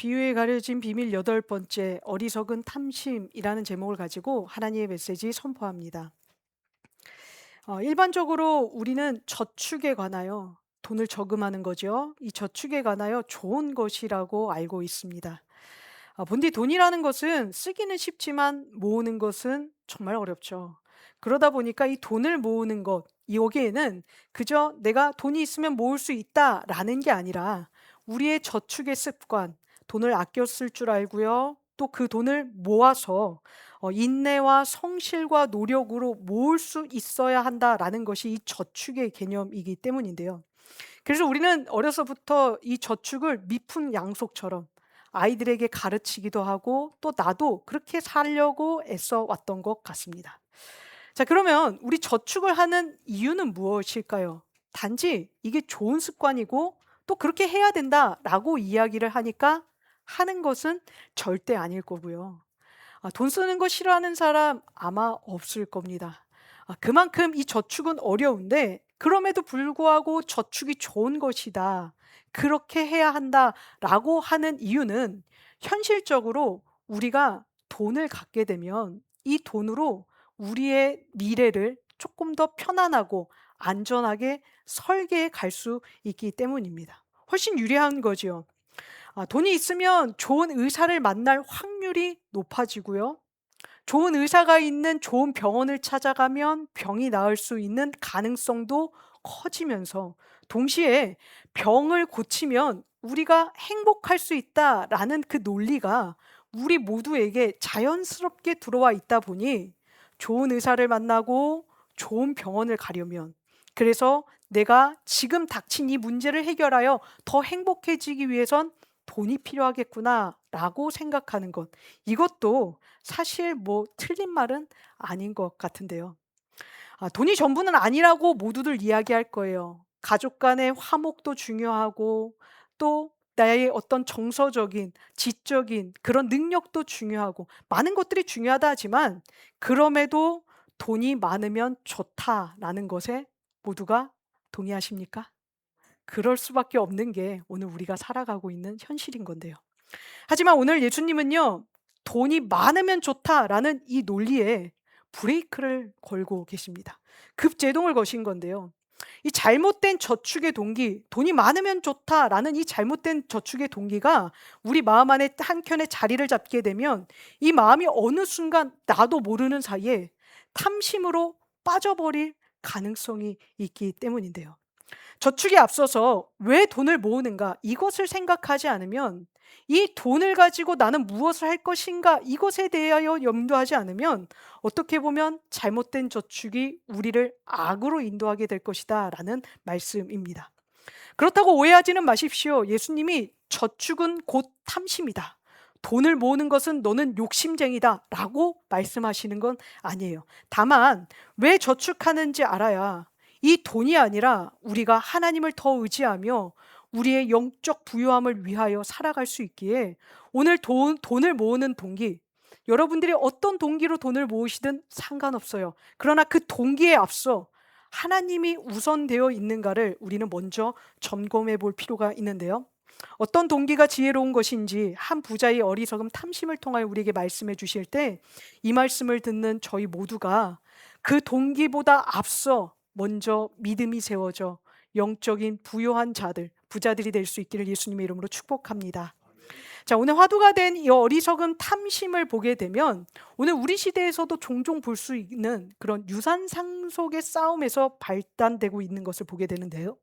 비유에 가려진 비밀 여덟 번째, 어리석은 탐심이라는 제목을 가지고 하나님의 메시지 선포합니다. 일반적으로 우리는 저축에 관하여 돈을 저금하는 거죠. 이 저축에 관하여 좋은 것이라고 알고 있습니다. 본디 돈이라는 것은 쓰기는 쉽지만 모으는 것은 정말 어렵죠. 그러다 보니까 이 돈을 모으는 것, 여기에는 그저 내가 돈이 있으면 모을 수 있다라는 게 아니라 우리의 저축의 습관, 돈을 아껴 쓸 줄 알고요. 또 그 돈을 모아서 인내와 성실과 노력으로 모을 수 있어야 한다라는 것이 이 저축의 개념이기 때문인데요. 그래서 우리는 어려서부터 이 저축을 미풍양속처럼 아이들에게 가르치기도 하고 또 나도 그렇게 살려고 애써 왔던 것 같습니다. 자, 그러면 우리 저축을 하는 이유는 무엇일까요? 단지 이게 좋은 습관이고 또 그렇게 해야 된다라고 이야기를 하니까 하는 것은 절대 아닐 거고요. 돈 쓰는 거 싫어하는 사람 아마 없을 겁니다. 그만큼 이 저축은 어려운데 그럼에도 불구하고 저축이 좋은 것이다. 그렇게 해야 한다라고 하는 이유는 현실적으로 우리가 돈을 갖게 되면 이 돈으로 우리의 미래를 조금 더 편안하고 안전하게 설계해 갈 수 있기 때문입니다. 훨씬 유리한 거지요. 돈이 있으면 좋은 의사를 만날 확률이 높아지고요. 좋은 의사가 있는 좋은 병원을 찾아가면 병이 나을 수 있는 가능성도 커지면서 동시에 병을 고치면 우리가 행복할 수 있다라는 그 논리가 우리 모두에게 자연스럽게 들어와 있다 보니 좋은 의사를 만나고 좋은 병원을 가려면 그래서 내가 지금 닥친 이 문제를 해결하여 더 행복해지기 위해선 돈이 필요하겠구나라고 생각하는 것. 이것도 사실 뭐 틀린 말은 아닌 것 같은데요. 돈이 전부는 아니라고 모두들 이야기할 거예요. 가족 간의 화목도 중요하고 또 나의 어떤 정서적인, 지적인 그런 능력도 중요하고 많은 것들이 중요하다 하지만 그럼에도 돈이 많으면 좋다라는 것에 모두가 동의하십니까? 그럴 수밖에 없는 게 오늘 우리가 살아가고 있는 현실인 건데요. 하지만 오늘 예수님은요, 돈이 많으면 좋다라는 이 논리에 브레이크를 걸고 계십니다. 급제동을 거신 건데요. 이 잘못된 저축의 동기, 돈이 많으면 좋다라는 이 잘못된 저축의 동기가 우리 마음 안에 한켠에 자리를 잡게 되면 이 마음이 어느 순간 나도 모르는 사이에 탐심으로 빠져버릴 가능성이 있기 때문인데요. 저축에 앞서서 왜 돈을 모으는가 이것을 생각하지 않으면 이 돈을 가지고 나는 무엇을 할 것인가 이것에 대하여 염두하지 않으면 어떻게 보면 잘못된 저축이 우리를 악으로 인도하게 될 것이다 라는 말씀입니다. 그렇다고 오해하지는 마십시오. 예수님이 저축은 곧 탐심이다. 돈을 모으는 것은 너는 욕심쟁이다 라고 말씀하시는 건 아니에요. 다만 왜 저축하는지 알아야 이 돈이 아니라 우리가 하나님을 더 의지하며 우리의 영적 부유함을 위하여 살아갈 수 있기에 오늘 돈을 모으는 동기, 여러분들이 어떤 동기로 돈을 모으시든 상관없어요. 그러나 그 동기에 앞서 하나님이 우선되어 있는가를 우리는 먼저 점검해 볼 필요가 있는데요. 어떤 동기가 지혜로운 것인지 한 부자의 어리석음 탐심을 통하여 우리에게 말씀해 주실 때 이 말씀을 듣는 저희 모두가 그 동기보다 앞서 먼저 믿음이 세워져 영적인 부요한 자들, 부자들이 될 수 있기를 예수님의 이름으로 축복합니다. 자, 오늘 화두가 된 이 어리석은 탐심을 보게 되면 오늘 우리 시대에서도 종종 볼 수 있는 그런 유산 상속의 싸움에서 발단되고 있는 것을 보게 되는데요.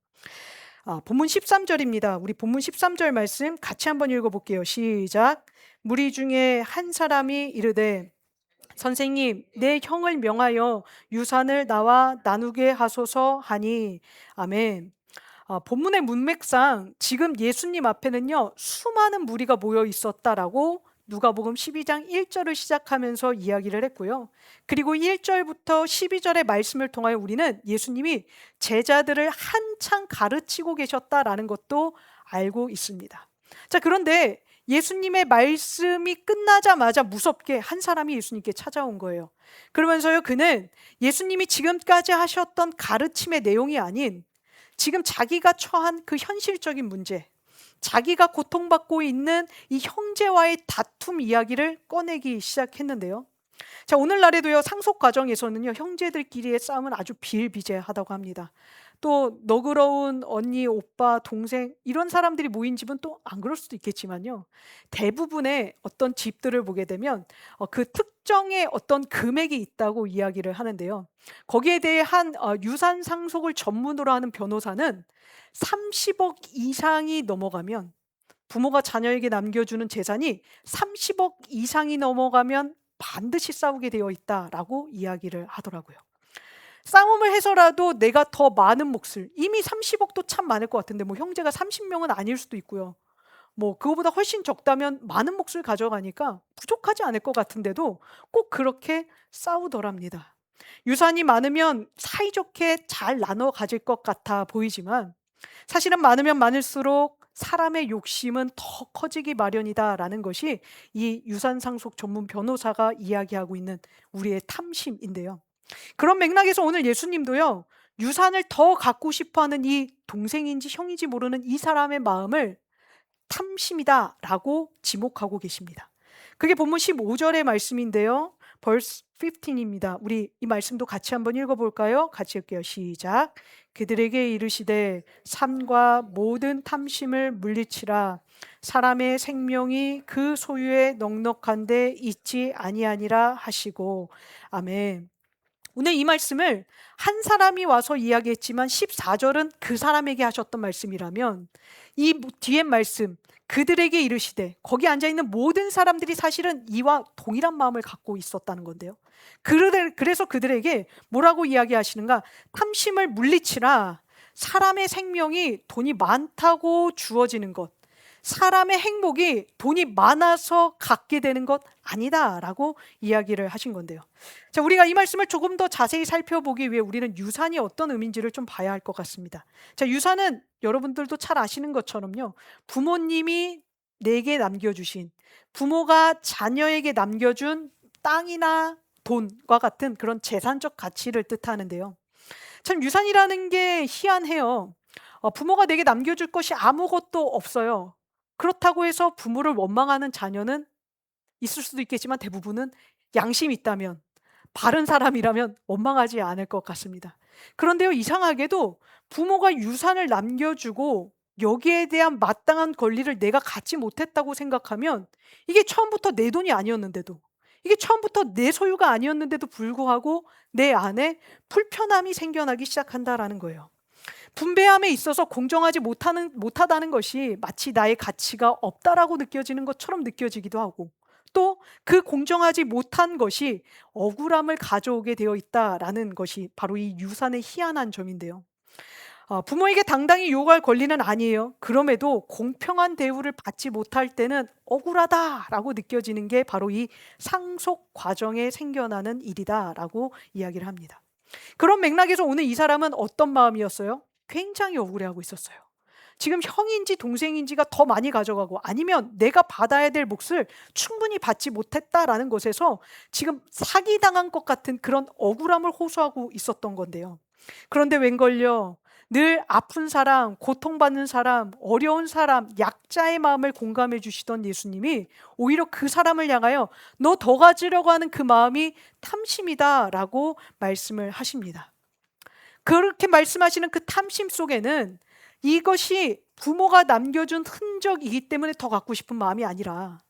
본문 13절입니다. 우리 본문 13절 말씀 같이 한번 읽어볼게요. 시작. 무리 중에 한 사람이 이르되 선생님, 내 형을 명하여 유산을 나와 나누게 하소서 하니. 아멘. 본문의 문맥상 지금 예수님 앞에는요 수많은 무리가 모여 있었다라고 누가복음 12장 1절을 시작하면서 이야기를 했고요. 그리고 1절부터 12절의 말씀을 통하여 우리는 예수님이 제자들을 한창 가르치고 계셨다라는 것도 알고 있습니다. 자, 그런데 예수님의 말씀이 끝나자마자 무섭게 한 사람이 예수님께 찾아온 거예요. 그러면서요 그는 예수님이 지금까지 하셨던 가르침의 내용이 아닌 지금 자기가 처한 그 현실적인 문제, 자기가 고통받고 있는 이 형제와의 다툼 이야기를 꺼내기 시작했는데요. 자, 오늘날에도요, 상속 과정에서는요, 형제들끼리의 싸움은 아주 비일비재하다고 합니다. 또 너그러운 언니, 오빠, 동생 이런 사람들이 모인 집은 또 안 그럴 수도 있겠지만요. 대부분의 어떤 집들을 보게 되면 그 특정의 어떤 금액이 있다고 이야기를 하는데요. 거기에 대해 한 유산 상속을 전문으로 하는 변호사는 30억 이상이 넘어가면, 부모가 자녀에게 남겨주는 재산이 30억 이상이 넘어가면 반드시 싸우게 되어 있다라고 이야기를 하더라고요. 싸움을 해서라도 내가 더 많은 몫을, 이미 30억도 참 많을 것 같은데 뭐 형제가 30명은 아닐 수도 있고요. 뭐 그거보다 훨씬 적다면 많은 몫을 가져가니까 부족하지 않을 것 같은데도 꼭 그렇게 싸우더랍니다. 유산이 많으면 사이좋게 잘 나눠 가질 것 같아 보이지만 사실은 많으면 많을수록 사람의 욕심은 더 커지기 마련이다라는 것이 이 유산상속 전문 변호사가 이야기하고 있는 우리의 탐심인데요. 그런 맥락에서 오늘 예수님도요, 유산을 더 갖고 싶어 하는 이 동생인지 형인지 모르는 이 사람의 마음을 탐심이다라고 지목하고 계십니다. 그게 본문 15절의 말씀인데요. verse 15입니다. 우리 이 말씀도 같이 한번 읽어볼까요? 같이 읽게요. 시작. 그들에게 이르시되 산과 모든 탐심을 물리치라. 사람의 생명이 그 소유에 넉넉한데 있지 아니하니라 하시고. 아멘. 오늘 이 말씀을 한 사람이 와서 이야기했지만 14절은 그 사람에게 하셨던 말씀이라면 이 뒤에 말씀 그들에게 이르시되, 거기 앉아있는 모든 사람들이 사실은 이와 동일한 마음을 갖고 있었다는 건데요. 그래서 그들에게 뭐라고 이야기하시는가? 탐심을 물리치라. 사람의 생명이 돈이 많다고 주어지는 것, 사람의 행복이 돈이 많아서 갖게 되는 것 아니다라고 이야기를 하신 건데요. 자, 우리가 이 말씀을 조금 더 자세히 살펴보기 위해 우리는 유산이 어떤 의미인지를 좀 봐야 할 것 같습니다. 자, 유산은 여러분들도 잘 아시는 것처럼요, 부모님이 내게 남겨주신, 부모가 자녀에게 남겨준 땅이나 돈과 같은 그런 재산적 가치를 뜻하는데요. 참 유산이라는 게 희한해요. 부모가 내게 남겨줄 것이 아무것도 없어요. 그렇다고 해서 부모를 원망하는 자녀는 있을 수도 있겠지만 대부분은 양심이 있다면, 바른 사람이라면 원망하지 않을 것 같습니다. 그런데요, 이상하게도 부모가 유산을 남겨주고 여기에 대한 마땅한 권리를 내가 갖지 못했다고 생각하면, 이게 처음부터 내 돈이 아니었는데도, 이게 처음부터 내 소유가 아니었는데도 불구하고 내 안에 불편함이 생겨나기 시작한다라는 거예요. 분배함에 있어서 공정하지 못하다는 것이 마치 나의 가치가 없다라고 느껴지는 것처럼 느껴지기도 하고, 또 그 공정하지 못한 것이 억울함을 가져오게 되어 있다라는 것이 바로 이 유산의 희한한 점인데요. 부모에게 당당히 요구할 권리는 아니에요. 그럼에도 공평한 대우를 받지 못할 때는 억울하다라고 느껴지는 게 바로 이 상속 과정에 생겨나는 일이다라고 이야기를 합니다. 그런 맥락에서 오늘 이 사람은 어떤 마음이었어요? 굉장히 억울해하고 있었어요. 지금 형인지 동생인지가 더 많이 가져가고, 아니면 내가 받아야 될 몫을 충분히 받지 못했다라는 것에서 지금 사기당한 것 같은 그런 억울함을 호소하고 있었던 건데요. 그런데 웬걸요, 늘 아픈 사람, 고통받는 사람, 어려운 사람, 약자의 마음을 공감해 주시던 예수님이 오히려 그 사람을 향하여 너 더 가지려고 하는 그 마음이 탐심이다라고 말씀을 하십니다. 그렇게 말씀하시는 그 탐심 속에는 이것이 부모가 남겨준 흔적이기 때문에 더 갖고 싶은 마음이 아니라,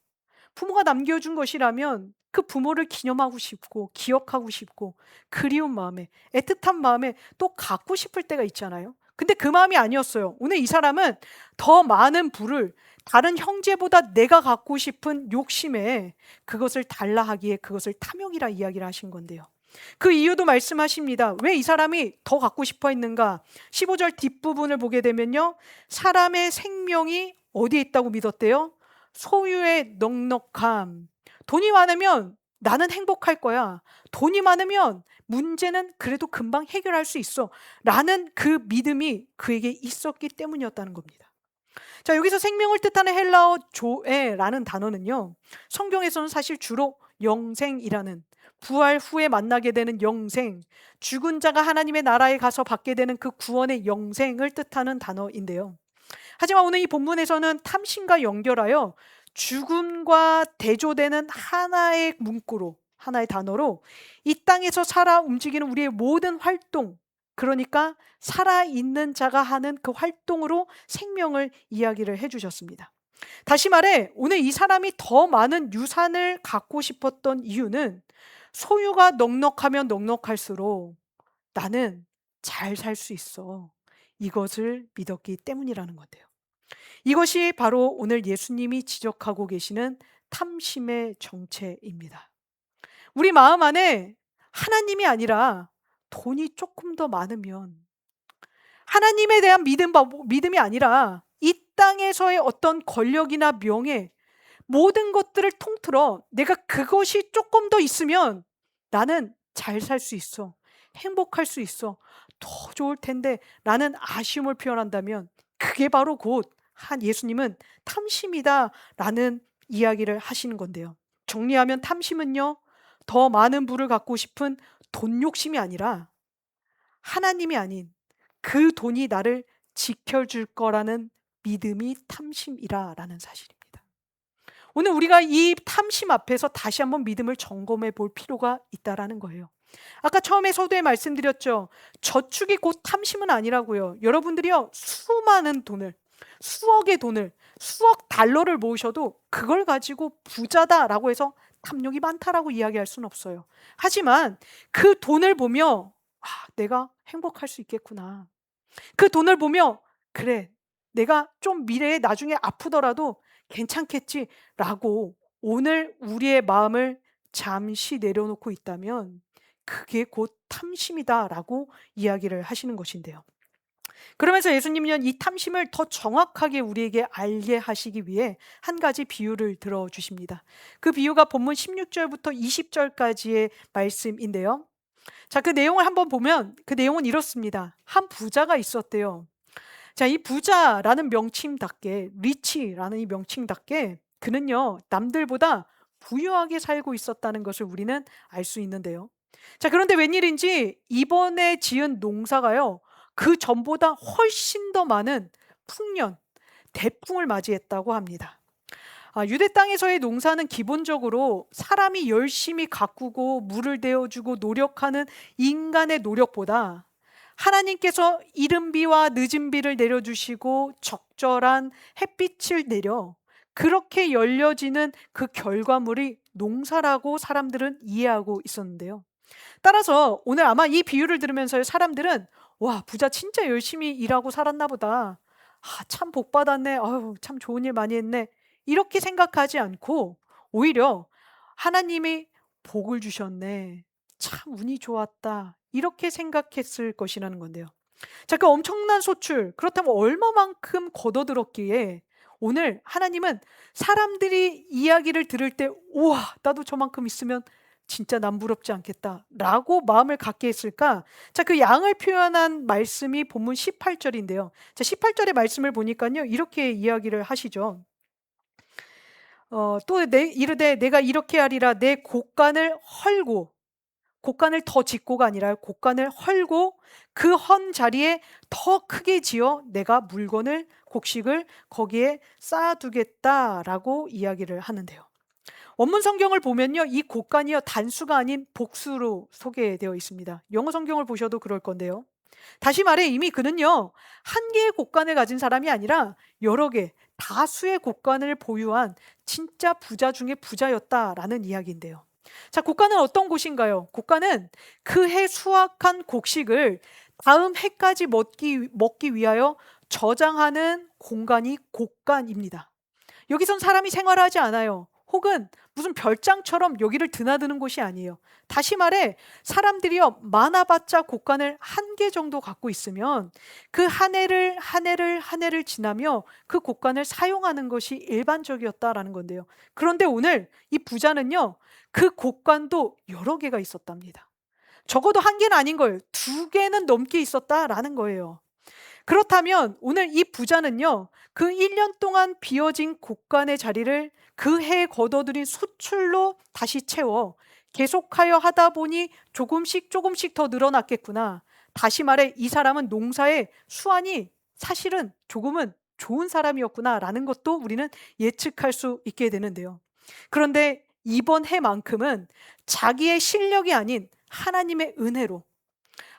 부모가 남겨준 것이라면 그 부모를 기념하고 싶고 기억하고 싶고 그리운 마음에, 애틋한 마음에 또 갖고 싶을 때가 있잖아요. 근데 그 마음이 아니었어요. 오늘 이 사람은 더 많은 부를 다른 형제보다 내가 갖고 싶은 욕심에 그것을 달라 하기에 그것을 탐욕이라 이야기를 하신 건데요. 그 이유도 말씀하십니다. 왜 이 사람이 더 갖고 싶어 했는가? 15절 뒷부분을 보게 되면요, 사람의 생명이 어디에 있다고 믿었대요? 소유의 넉넉함. 돈이 많으면 나는 행복할 거야. 돈이 많으면 문제는 그래도 금방 해결할 수 있어. 라는 그 믿음이 그에게 있었기 때문이었다는 겁니다. 자, 여기서 생명을 뜻하는 헬라어 조에라는 단어는요, 성경에서는 사실 주로 영생이라는, 부활 후에 만나게 되는 영생, 죽은 자가 하나님의 나라에 가서 받게 되는 그 구원의 영생을 뜻하는 단어인데요. 하지만 오늘 이 본문에서는 탐심과 연결하여 죽음과 대조되는 하나의 문구로, 하나의 단어로 이 땅에서 살아 움직이는 우리의 모든 활동, 그러니까 살아있는 자가 하는 그 활동으로 생명을 이야기를 해주셨습니다. 다시 말해, 오늘 이 사람이 더 많은 유산을 갖고 싶었던 이유는 소유가 넉넉하면 넉넉할수록 나는 잘 살 수 있어, 이것을 믿었기 때문이라는 건데요. 이것이 바로 오늘 예수님이 지적하고 계시는 탐심의 정체입니다. 우리 마음 안에 하나님이 아니라 돈이 조금 더 많으면, 하나님에 대한 믿음이 아니라 이 땅에서의 어떤 권력이나 명예, 모든 것들을 통틀어 내가 그것이 조금 더 있으면 나는 잘 살 수 있어, 행복할 수 있어, 더 좋을 텐데 라는 아쉬움을 표현한다면, 그게 바로 곧 한 예수님은 탐심이다라는 이야기를 하시는 건데요. 정리하면 탐심은요, 더 많은 부를 갖고 싶은 돈 욕심이 아니라 하나님이 아닌 그 돈이 나를 지켜줄 거라는 믿음이 탐심이라라는 사실입니다. 오늘 우리가 이 탐심 앞에서 다시 한번 믿음을 점검해 볼 필요가 있다라는 거예요. 아까 처음에 서두에 말씀드렸죠. 저축이 곧 탐심은 아니라고요. 여러분들이요, 수많은 돈을, 수억의 돈을, 수억 달러를 모으셔도 그걸 가지고 부자다라고 해서 탐욕이 많다라고 이야기할 수는 없어요. 하지만 그 돈을 보며 내가 행복할 수 있겠구나. 그 돈을 보며 그래, 내가 좀 미래에 나중에 아프더라도 괜찮겠지라고 오늘 우리의 마음을 잠시 내려놓고 있다면 그게 곧 탐심이다라고 이야기를 하시는 것인데요. 그러면서 예수님은 이 탐심을 더 정확하게 우리에게 알게 하시기 위해 한 가지 비유를 들어주십니다. 그 비유가 본문 16절부터 20절까지의 말씀인데요. 자, 그 내용을 한번 보면 그 내용은 이렇습니다. 한 부자가 있었대요. 자, 이 부자라는 명칭답게, 리치라는 이 명칭답게 그는요, 남들보다 부유하게 살고 있었다는 것을 우리는 알 수 있는데요. 자, 그런데 웬일인지 이번에 지은 농사가요, 그 전보다 훨씬 더 많은 풍년, 대풍을 맞이했다고 합니다. 유대 땅에서의 농사는 기본적으로 사람이 열심히 가꾸고 물을 대어주고 노력하는 인간의 노력보다 하나님께서 이른 비와 늦은 비를 내려주시고 적절한 햇빛을 내려 그렇게 열려지는 그 결과물이 농사라고 사람들은 이해하고 있었는데요. 따라서 오늘 아마 이 비유를 들으면서 사람들은 와, 부자 진짜 열심히 일하고 살았나 보다. 참 복 받았네. 아유, 참 좋은 일 많이 했네. 이렇게 생각하지 않고 오히려 하나님이 복을 주셨네, 참 운이 좋았다, 이렇게 생각했을 것이라는 건데요. 자, 그 엄청난 소출, 그렇다면 얼마만큼 거둬들었기에 오늘 하나님은 사람들이 이야기를 들을 때 우와, 나도 저만큼 있으면 진짜 남부럽지 않겠다 라고 마음을 갖게 했을까? 자, 그 양을 표현한 말씀이 본문 18절인데요. 자, 18절의 말씀을 보니까요, 이렇게 이야기를 하시죠. 또 이르되 내가 이렇게 하리라, 내 곡간을 헐고, 곡간을 더 짓고가 아니라 곡간을 헐고 그 헌 자리에 더 크게 지어 내가 물건을, 곡식을 거기에 쌓아두겠다라고 이야기를 하는데요. 원문 성경을 보면요, 이 곡간이요, 단수가 아닌 복수로 소개되어 있습니다. 영어 성경을 보셔도 그럴 건데요. 다시 말해 이미 그는요, 한 개의 곡간을 가진 사람이 아니라 여러 개, 다수의 곡간을 보유한 진짜 부자 중에 부자였다라는 이야기인데요. 자, 곡간은 어떤 곳인가요? 곡간은 그 해 수확한 곡식을 다음 해까지 먹기 위하여 저장하는 공간이 곡간입니다. 여기선 사람이 생활하지 않아요. 혹은 무슨 별장처럼 여기를 드나드는 곳이 아니에요. 다시 말해 사람들이요, 많아봤자 곡간을 한 개 정도 갖고 있으면 그 한 해를 지나며 그 곡간을 사용하는 것이 일반적이었다라는 건데요. 그런데 오늘 이 부자는요, 그 곡간도 여러 개가 있었답니다. 적어도 한 개는 아닌 거예요. 두 개는 넘게 있었다라는 거예요. 그렇다면 오늘 이 부자는요, 그 1년 동안 비어진 곡간의 자리를 그 해에 거둬들인 수출로 다시 채워 계속하여 하다 보니 조금씩 더 늘어났겠구나. 다시 말해 이 사람은 농사의 수완이 사실은 조금은 좋은 사람이었구나라는 것도 우리는 예측할 수 있게 되는데요. 그런데 이번 해만큼은 자기의 실력이 아닌 하나님의 은혜로,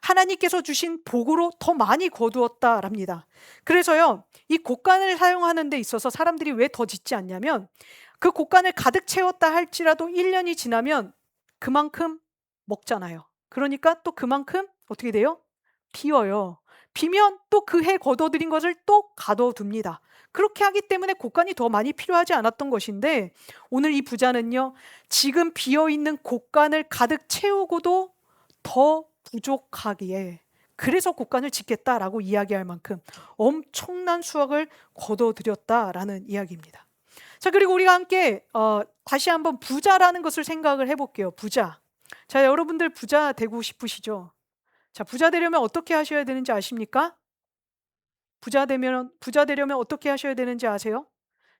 하나님께서 주신 복으로 더 많이 거두었다랍니다. 그래서요, 이 곡간을 사용하는 데 있어서 사람들이 왜 더 짓지 않냐면, 그 곡간을 가득 채웠다 할지라도 1년이 지나면 그만큼 먹잖아요. 그러니까 또 그만큼 어떻게 돼요? 비어요. 비면 또 그 해 거둬들인 것을 또 가둬둡니다. 그렇게 하기 때문에 곡간이 더 많이 필요하지 않았던 것인데, 오늘 이 부자는요, 지금 비어있는 곡간을 가득 채우고도 더 부족하기에, 그래서 곡간을 짓겠다라고 이야기할 만큼 엄청난 수확을 거둬들였다라는 이야기입니다. 자, 그리고 우리가 함께 다시 한번 부자라는 것을 생각을 해볼게요. 부자. 자, 여러분들 부자 되고 싶으시죠? 자, 부자 되려면 어떻게 하셔야 되는지 아십니까? 부자 되려면 어떻게 하셔야 되는지 아세요?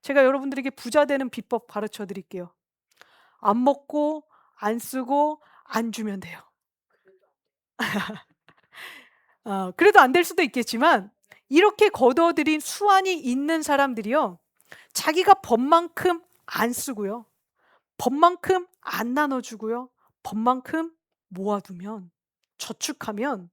제가 여러분들에게 부자 되는 비법 가르쳐 드릴게요. 안 먹고 안 쓰고 안 주면 돼요. 그래도 안 될 수도 있겠지만, 이렇게 거둬들인 수완이 있는 사람들이요, 자기가 법만큼 안 쓰고요, 법만큼 안 나눠주고요, 법만큼 모아두면, 저축하면,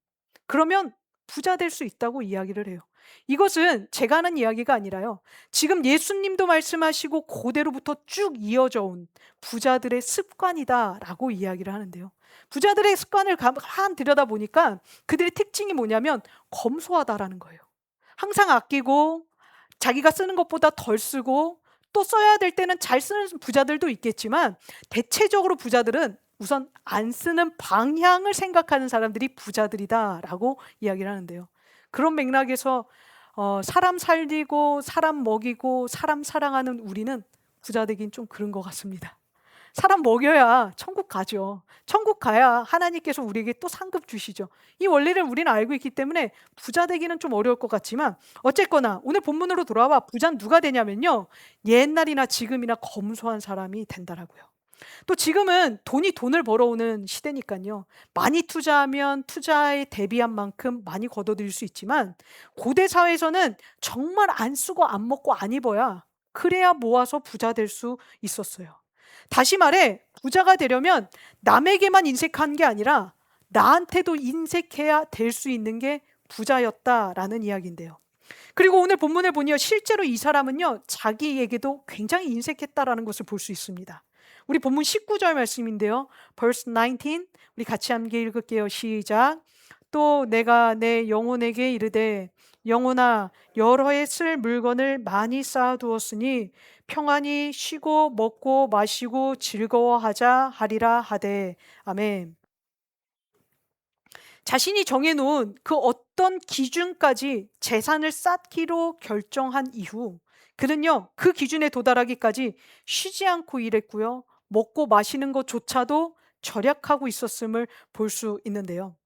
그러면 부자 될 수 있다고 이야기를 해요. 이것은 제가 하는 이야기가 아니라요, 지금 예수님도 말씀하시고 고대로부터 쭉 이어져 온 부자들의 습관이다라고 이야기를 하는데요. 부자들의 습관을 한 들여다보니까 그들의 특징이 뭐냐면 검소하다라는 거예요. 항상 아끼고 자기가 쓰는 것보다 덜 쓰고, 또 써야 될 때는 잘 쓰는 부자들도 있겠지만, 대체적으로 부자들은 우선 안 쓰는 방향을 생각하는 사람들이 부자들이다라고 이야기를 하는데요. 그런 맥락에서 사람 살리고 사람 먹이고 사람 사랑하는 우리는 부자 되긴 좀 그런 것 같습니다. 사람 먹여야 천국 가죠. 천국 가야 하나님께서 우리에게 또 상급 주시죠. 이 원리를 우리는 알고 있기 때문에 부자 되기는 좀 어려울 것 같지만, 어쨌거나 오늘 본문으로 돌아와 부자는 누가 되냐면요, 옛날이나 지금이나 검소한 사람이 된다라고요. 또 지금은 돈이 돈을 벌어오는 시대니까요, 많이 투자하면 투자에 대비한 만큼 많이 거둬들일 수 있지만, 고대 사회에서는 정말 안 쓰고 안 먹고 안 입어야, 그래야 모아서 부자 될 수 있었어요. 다시 말해, 부자가 되려면 남에게만 인색한 게 아니라 나한테도 인색해야 될 수 있는 게 부자였다라는 이야기인데요. 그리고 오늘 본문을 보니요, 실제로 이 사람은요, 자기에게도 굉장히 인색했다라는 것을 볼 수 있습니다. 우리 본문 19절 말씀인데요, verse 19, 우리 같이 함께 읽을게요. 시작. 또 내가 내 영혼에게 이르되, 영혼아, 여러 해 쓸 물건을 많이 쌓아두었으니 평안히 쉬고 먹고 마시고 즐거워하자 하리라 하되. 아멘. 자신이 정해놓은 그 어떤 기준까지 재산을 쌓기로 결정한 이후, 그는요, 그 기준에 도달하기까지 쉬지 않고 일했고요, 먹고 마시는 것조차도 절약하고 있었음을 볼 수 있는데요.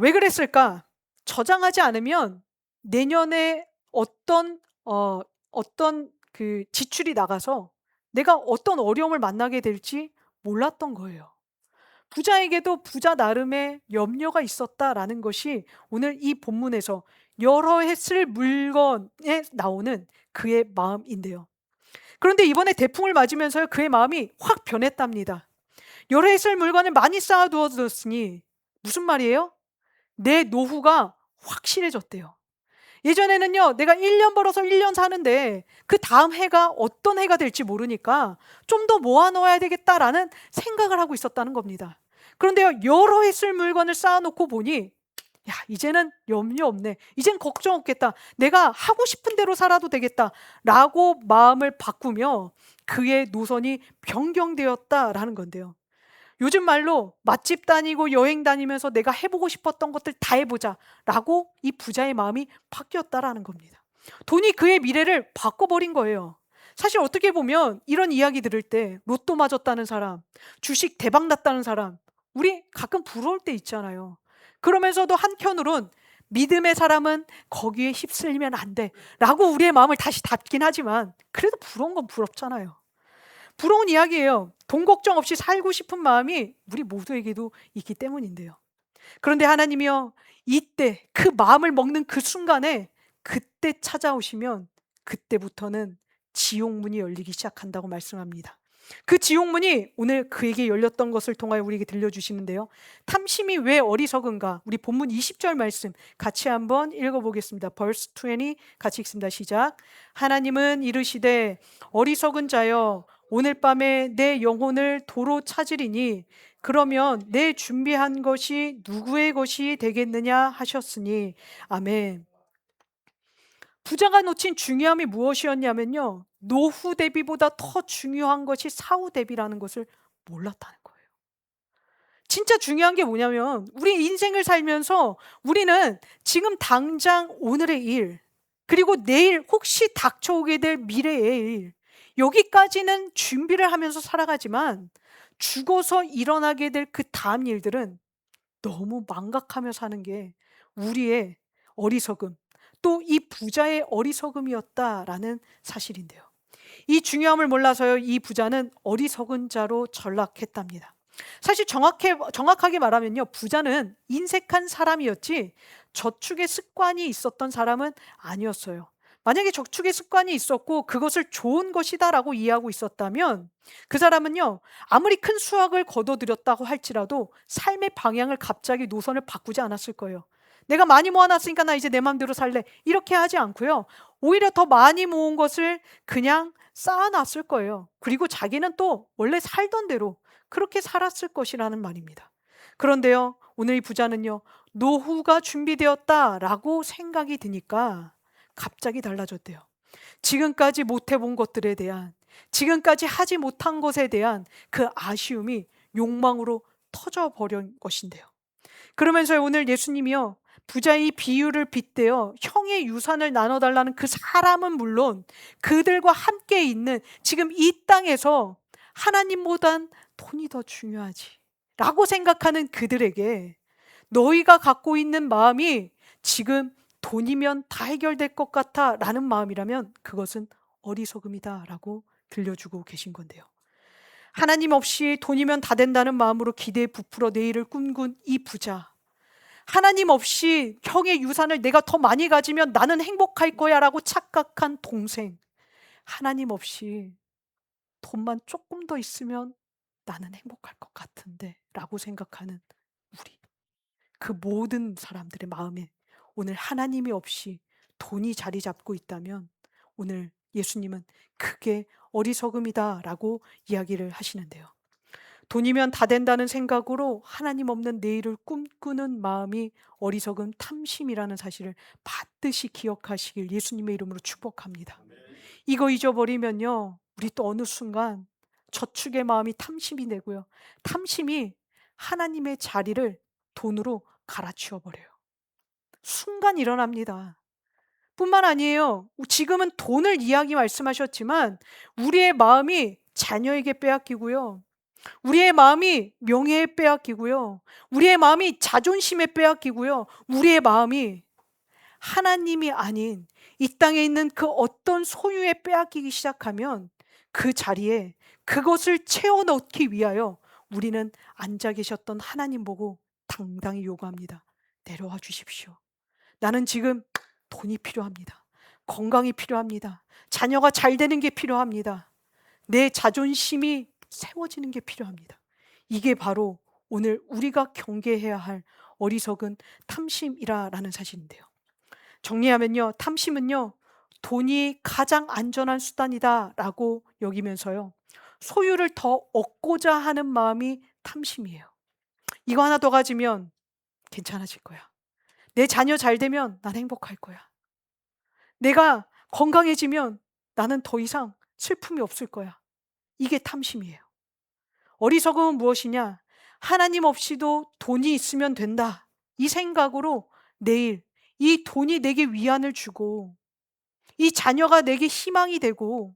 왜 그랬을까? 저장하지 않으면 내년에 어떤 그 지출이 나가서 내가 어떤 어려움을 만나게 될지 몰랐던 거예요. 부자에게도 부자 나름의 염려가 있었다라는 것이 오늘 이 본문에서 여러 해 쓸 물건에 나오는 그의 마음인데요. 그런데 이번에 대풍을 맞으면서 그의 마음이 확 변했답니다. 여러 해 쓸 물건을 많이 쌓아두었으니, 무슨 말이에요? 내 노후가 확실해졌대요. 예전에는요, 내가 1년 벌어서 1년 사는데 그 다음 해가 어떤 해가 될지 모르니까 좀 더 모아놓아야 되겠다라는 생각을 하고 있었다는 겁니다. 그런데요, 여러 해 쓸 물건을 쌓아놓고 보니, 야, 이제는 염려 없네, 이젠 걱정 없겠다, 내가 하고 싶은 대로 살아도 되겠다 라고 마음을 바꾸며 그의 노선이 변경되었다라는 건데요. 요즘 말로 맛집 다니고 여행 다니면서 내가 해보고 싶었던 것들 다 해보자 라고 이 부자의 마음이 바뀌었다라는 겁니다. 돈이 그의 미래를 바꿔버린 거예요. 사실 어떻게 보면 이런 이야기 들을 때 로또 맞았다는 사람, 주식 대박 났다는 사람, 우리 가끔 부러울 때 있잖아요. 그러면서도 한켠으론 믿음의 사람은 거기에 휩쓸리면 안 돼 라고 우리의 마음을 다시 닫긴 하지만, 그래도 부러운 건 부럽잖아요. 부러운 이야기예요. 돈 걱정 없이 살고 싶은 마음이 우리 모두에게도 있기 때문인데요. 그런데 하나님이요, 이때 그 마음을 먹는 그 순간에 그때 찾아오시면 그때부터는 지옥문이 열리기 시작한다고 말씀합니다. 그 지옥문이 오늘 그에게 열렸던 것을 통하여 우리에게 들려주시는데요. 탐심이 왜 어리석은가? 우리 본문 20절 말씀 같이 한번 읽어보겠습니다. Verse 20 같이 읽습니다. 시작. 하나님은 이르시되 어리석은 자여 오늘 밤에 내 영혼을 도로 찾으리니 그러면 내 준비한 것이 누구의 것이 되겠느냐 하셨으니 아멘. 부자가 놓친 중요함이 무엇이었냐면요, 노후 대비보다 더 중요한 것이 사후 대비라는 것을 몰랐다는 거예요. 진짜 중요한 게 뭐냐면 우리 인생을 살면서 우리는 지금 당장 오늘의 일, 그리고 내일 혹시 닥쳐오게 될 미래의 일, 여기까지는 준비를 하면서 살아가지만 죽어서 일어나게 될 그 다음 일들은 너무 망각하며 사는 게 우리의 어리석음, 또 이 부자의 어리석음이었다라는 사실인데요. 이 중요함을 몰라서요, 이 부자는 어리석은 자로 전락했답니다. 사실 정확하게 말하면요, 부자는 인색한 사람이었지 저축의 습관이 있었던 사람은 아니었어요. 만약에 저축의 습관이 있었고 그것을 좋은 것이다라고 이해하고 있었다면 그 사람은요, 아무리 큰 수확을 거둬들였다고 할지라도 삶의 방향을 갑자기 노선을 바꾸지 않았을 거예요. 내가 많이 모아놨으니까 나 이제 내 마음대로 살래, 이렇게 하지 않고요, 오히려 더 많이 모은 것을 그냥 쌓아놨을 거예요. 그리고 자기는 또 원래 살던 대로 그렇게 살았을 것이라는 말입니다. 그런데요, 오늘 이 부자는요, 노후가 준비되었다라고 생각이 드니까 갑자기 달라졌대요. 지금까지 못 해본 것들에 대한, 지금까지 하지 못한 것에 대한 그 아쉬움이 욕망으로 터져버린 것인데요. 그러면서 오늘 예수님이요, 부자의 비유를 빗대어 형의 유산을 나눠달라는 그 사람은 물론 그들과 함께 있는 지금 이 땅에서 하나님보단 돈이 더 중요하지 라고 생각하는 그들에게 너희가 갖고 있는 마음이 지금 돈이면 다 해결될 것 같아 라는 마음이라면 그것은 어리석음이다 라고 들려주고 계신 건데요. 하나님 없이 돈이면 다 된다는 마음으로 기대에 부풀어 내일을 꿈꾼 이 부자, 하나님 없이 형의 유산을 내가 더 많이 가지면 나는 행복할 거야 라고 착각한 동생, 하나님 없이 돈만 조금 더 있으면 나는 행복할 것 같은데 라고 생각하는 우리, 그 모든 사람들의 마음에 오늘 하나님이 없이 돈이 자리 잡고 있다면 오늘 예수님은 그게 어리석음이다 라고 이야기를 하시는데요. 돈이면 다 된다는 생각으로 하나님 없는 내일을 꿈꾸는 마음이 어리석은 탐심이라는 사실을 반드시 기억하시길 예수님의 이름으로 축복합니다. 이거 잊어버리면요, 우리 또 어느 순간 저축의 마음이 탐심이 되고요, 탐심이 하나님의 자리를 돈으로 갈아치워 버려요. 순간 일어납니다. 뿐만 아니에요, 지금은 돈을 이야기 말씀하셨지만 우리의 마음이 자녀에게 빼앗기고요, 우리의 마음이 명예에 빼앗기고요, 우리의 마음이 자존심에 빼앗기고요, 우리의 마음이 하나님이 아닌 이 땅에 있는 그 어떤 소유에 빼앗기기 시작하면 그 자리에 그것을 채워 넣기 위하여 우리는 앉아 계셨던 하나님 보고 당당히 요구합니다. 내려와 주십시오. 나는 지금 돈이 필요합니다. 건강이 필요합니다. 자녀가 잘 되는 게 필요합니다. 내 자존심이 세워지는 게 필요합니다. 이게 바로 오늘 우리가 경계해야 할 어리석은 탐심이라는 사실인데요. 정리하면요, 탐심은요, 돈이 가장 안전한 수단이다라고 여기면서요, 소유를 더 얻고자 하는 마음이 탐심이에요. 이거 하나 더 가지면 괜찮아질 거야. 내 자녀 잘 되면 난 행복할 거야. 내가 건강해지면 나는 더 이상 슬픔이 없을 거야. 이게 탐심이에요. 어리석음은 무엇이냐? 하나님 없이도 돈이 있으면 된다, 이 생각으로 내일 이 돈이 내게 위안을 주고 이 자녀가 내게 희망이 되고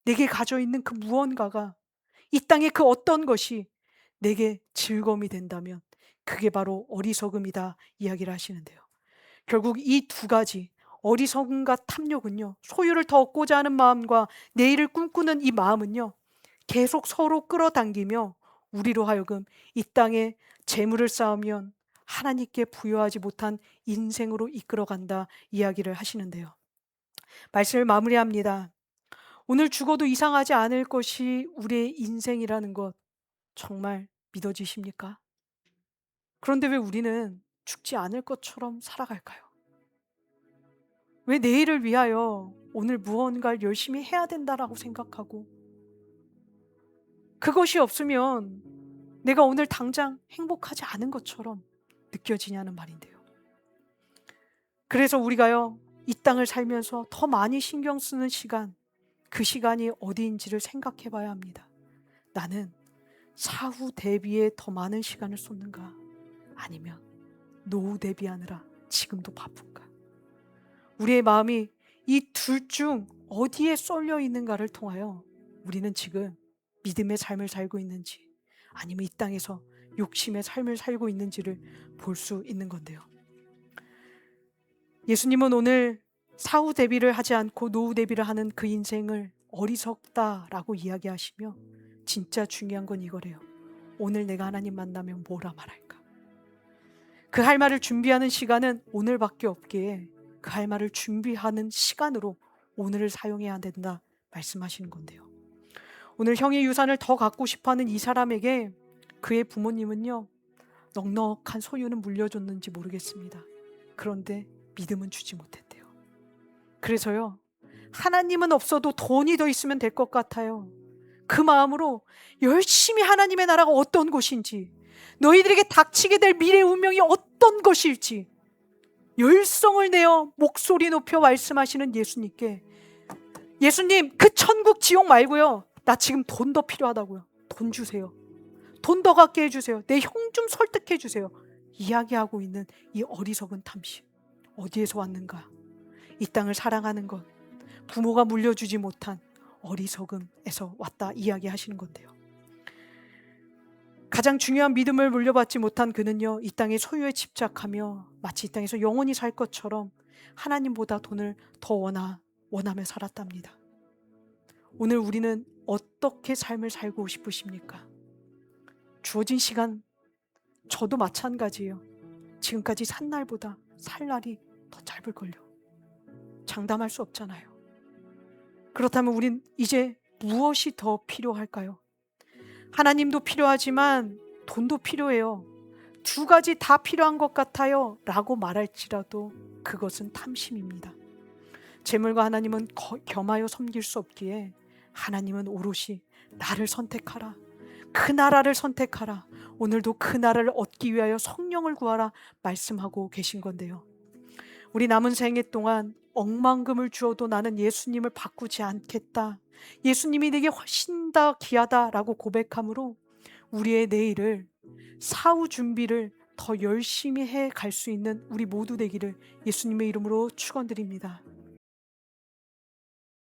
내게 가져 있는 그 무언가가, 이 땅의 그 어떤 것이 내게 즐거움이 된다면 그게 바로 어리석음이다 이야기를 하시는데요. 결국 이 두 가지, 어리석음과 탐욕은요, 소유를 더 얻고자 하는 마음과 내일을 꿈꾸는 이 마음은요, 계속 서로 끌어당기며 우리로 하여금 이 땅에 재물을 쌓으면 하나님께 부여하지 못한 인생으로 이끌어간다 이야기를 하시는데요. 말씀을 마무리합니다. 오늘 죽어도 이상하지 않을 것이 우리의 인생이라는 것 정말 믿어지십니까? 그런데 왜 우리는 죽지 않을 것처럼 살아갈까요? 왜 내일을 위하여 오늘 무언가를 열심히 해야 된다라고 생각하고, 그것이 없으면 내가 오늘 당장 행복하지 않은 것처럼 느껴지냐는 말인데요. 그래서 우리가요, 이 땅을 살면서 더 많이 신경 쓰는 시간, 그 시간이 어디인지를 생각해 봐야 합니다. 나는 사후 대비에 더 많은 시간을 쏟는가? 아니면 노후 대비하느라 지금도 바쁜가? 우리의 마음이 이 둘 중 어디에 쏠려 있는가를 통하여 우리는 지금 믿음의 삶을 살고 있는지, 아니면 이 땅에서 욕심의 삶을 살고 있는지를 볼 수 있는 건데요. 예수님은 오늘 사후 대비를 하지 않고 노후 대비를 하는 그 인생을 어리석다라고 이야기하시며, 진짜 중요한 건 이거래요. 오늘 내가 하나님 만나면 뭐라 말할까? 그 할 말을 준비하는 시간은 오늘밖에 없기에 그 할 말을 준비하는 시간으로 오늘을 사용해야 된다 말씀하시는 건데요. 오늘 형의 유산을 더 갖고 싶어하는 이 사람에게 그의 부모님은요, 넉넉한 소유는 물려줬는지 모르겠습니다. 그런데 믿음은 주지 못했대요. 그래서요, 하나님은 없어도 돈이 더 있으면 될 것 같아요. 그 마음으로 열심히 하나님의 나라가 어떤 곳인지, 너희들에게 닥치게 될 미래 운명이 어떤 것일지 열성을 내어 목소리 높여 말씀하시는 예수님께, 예수님, 그 천국 지옥 말고요, 나 지금 돈 더 필요하다고요. 돈 주세요. 돈 더 갖게 해주세요. 내 형 좀 설득해 주세요. 이야기하고 있는 이 어리석은 탐심, 어디에서 왔는가? 이 땅을 사랑하는 것, 부모가 물려주지 못한 어리석음에서 왔다 이야기하시는 건데요. 가장 중요한 믿음을 물려받지 못한 그는요, 이 땅의 소유에 집착하며 마치 이 땅에서 영원히 살 것처럼 하나님보다 돈을 더 원하며 살았답니다. 오늘 우리는 어떻게 삶을 살고 싶으십니까? 주어진 시간, 저도 마찬가지예요. 지금까지 산 날보다 살 날이 더 짧을걸요. 장담할 수 없잖아요. 그렇다면 우린 이제 무엇이 더 필요할까요? 하나님도 필요하지만 돈도 필요해요. 두 가지 다 필요한 것 같아요 라고 말할지라도 그것은 탐심입니다. 재물과 하나님은 겸하여 섬길 수 없기에 하나님은 오롯이 나를 선택하라, 그 나라를 선택하라, 오늘도 그 나라를 얻기 위하여 성령을 구하라 말씀하고 계신 건데요. 우리 남은 생애 동안 억만금을 주어도 나는 예수님을 바꾸지 않겠다, 예수님이 내게 훨씬 더 귀하다라고 고백함으로 우리의 내일을, 사후 준비를 더 열심히 해 갈 수 있는 우리 모두 되기를 예수님의 이름으로 축원드립니다.